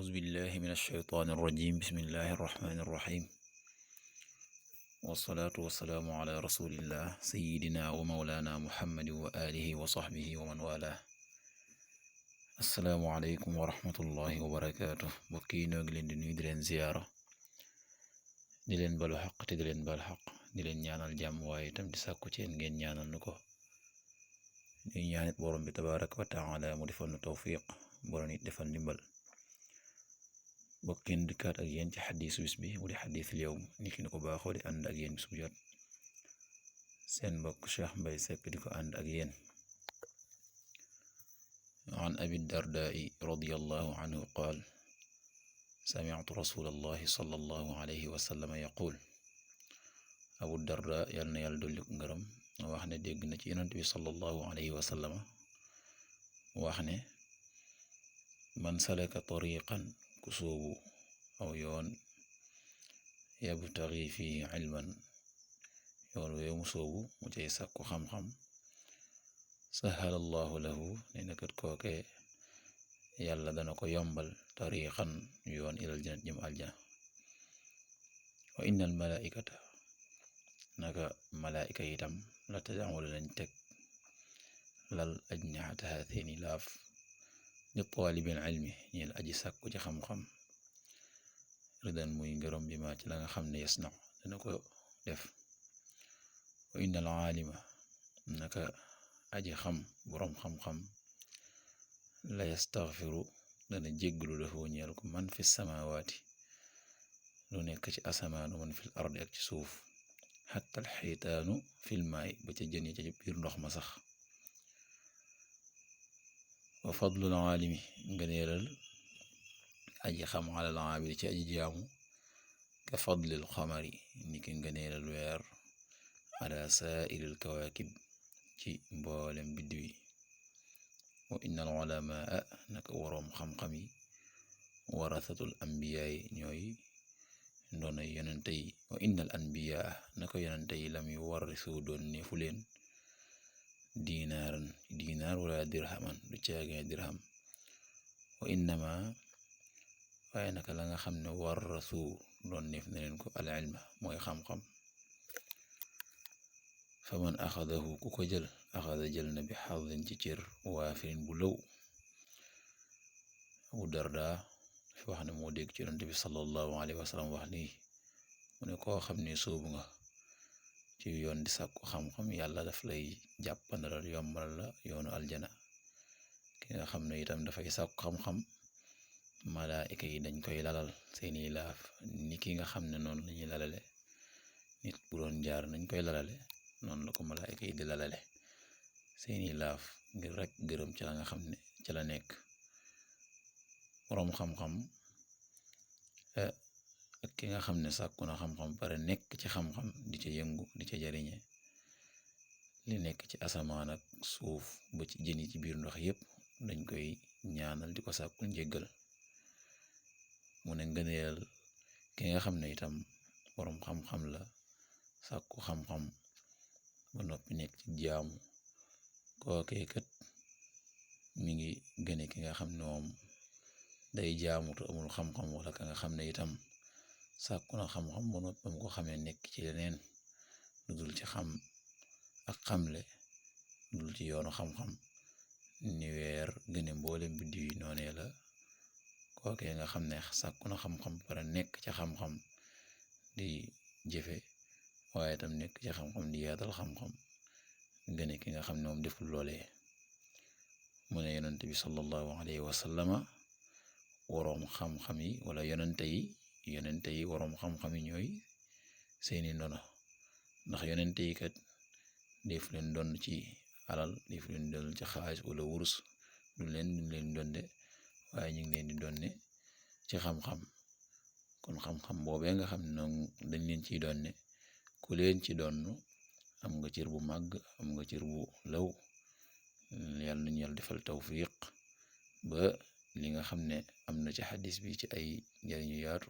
أعوذ بالله من الشيطان الرجيم بسم الله الرحمن الرحيم والصلاة والسلام على رسول الله سيدنا ومولانا محمد وآله وصحبه ومن والاه السلام عليكم ورحمة الله وبركاته بكي نوغلين دي nuyu di leen ziyaara di leen balu xaq te di leen bal xaq di leen ñaanal jàmm waaye itam di sàkku ci yéen ngeen ñaanal nu ko ñuy ñaanit borom bi tabaraka wa taala mu defal nu tawfiq borom it defal ndimbal bokkin dikkaat ak yéen ci xadiisu bis bi mu di xadiisul yawm ni ki ni ko baaxoo di ànd ak yéen bis bu jot seen mbokk Cheikh Mbaye Seck di ko ànd ak yéen an abi dardaai radiyallahu anhu qaal sami'tu rasulallahi sallallahu alayhi wa sallam yaqul abu darda yal na yàlla dolli ko ngërëm wax ne dégg na ci yonent bi sallallahu alayhi wa sallam wax ne man salaka tariqan ku soobu aw yoon yabtaghi fihi ilman yoon weemu soobu mu cay sàkku xam-xam sahala allahu lahu ne nakat kooke yàlla dana ko yombal tariqan yoon ilal jannat jëm aljana wa innal malaikata naka malaika itam la tad'u lañ teg lal ajnihataha seeni laaf li taalibil ilmi ñeel aji sàkku ci xam-xam ridan muy ngërëm bi ma ci la nga xam ne yasna dana ko def wa innal aalima naka aji xam boroom xam-xam la yastaghfiru dana jégglu lahu ñeel ko man fi samawaati lu nekk ci asamaanu man fil ardi ak ci suuf xatta al xaytaanu fil maay ba ca jën yi ca biir ndox ma sax wa fadlul aalimi ngëneelal aji xam alal aabidi ci aji jaamu ka fadlil xamari niki ngëneelal weer ala saairil kawaakib ci mboolem biddiw yi wa innal ulamaa naka waroom xam-xam yi warasatul anbiyaa yi ñooy ndoona yonente yi wa innal anbiyaa naka yonente yi lam yu warisu doon neefu leen dinaar wala dirhaman du caagee dirham wa innama waaye naka la nga xam ne warasu doon neef na leen ko al ilma mooy xam-xam fa man axadahu ku ko jël axada jël na bi xadin ci cër waafirin bu lëw abu darda fi wax ne moo dégg ci yonent bi sallallahu alayhi wa sallam wax nii mu ne koo xam ne soobu nga ci yoon di sàkku xam-xam yàlla daf lay jàppandalal yombal la yoonu aljana ki nga xam ne itam dafay sàkku xam-xam malaayika yi dañ koy lalal seeni laaf ni ki nga xam ne noonu lañuy lalale nit bu doon jaar nañ koy lalale noonu la ko malaayika yi di lalale seeni laaf ngir rek gërëm ca la nga xam ne ca la nekk boroom xam-xam ak ki nga xam ne sàkku na xam-xam pare nekk ci xam-xam di ca yëngu di ca jariñe li nekk ci asamaan ak suuf ba ci jën yi ci biir ndox yépp dañ koy ñaanal di ko sàkkul njéggal mu ne ngëneel ki nga xam ne itam boroom xam-xam la sàkku xam-xam ba noppi nekk ci jaamu kookee kat mi ngi gëne ki nga xam ne moom day jaamu te amul xam-xam wala ka nga xam ne itam sàkku na xam-xam ba noppi mu ko xamee nekk ci leneen lu dul ci xam ak xamle lu dul ci yoonu xam-xam ni weer gëne mboolem biddiw yi noonee la kookee nga xam ne sàkku na xam-xam pare nekk ci xam-xam di jëfe waaye itam nekk ci xam-xam di yaatal xam-xam gëne ki nga xam ne moom deful loolee mu ne yonent bi sallallahu alayhi wa sallama waroom xam-xam yi wala yonente yi waroom xam-xam yi ñooy seeni ndono ndax yonente yi kat def leen doon ci alal def leen doon ci xaalis wala wurus duñ leen donde waaye ñu ngi leen di donne ci xam-xam kon xam-xam boobee nga xam ne noonu dañ leen ciy donne ku leen ci donn am nga cër bu màgg am nga cër bu law yàlla nañu yàlla defal tawfiq ba li nga xam ne am na ci xadis bi ci ay njariñu yaatu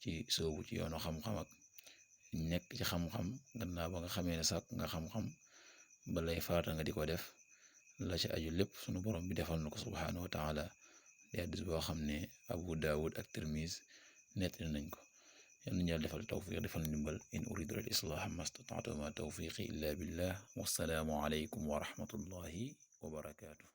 ci soobu ci yoonu xam-xam ak nekk ci xam-xam gannaaw ba nga xamee ne sàkk nga xam-xam balay faata nga di ko def la ci aju lépp sunu borom bi defal na ko subhaanahu wa taala di hadiis boo xam ne Abu Daawud ak Tirmis nettali nañ ko. yal nañu Yàlla defal tawfiq defal ndimbal in uridu al islaaha mastata'tu ma tawfiqi illa billah wassalaamu alaykum wa rahmatullahi wa barakaatu.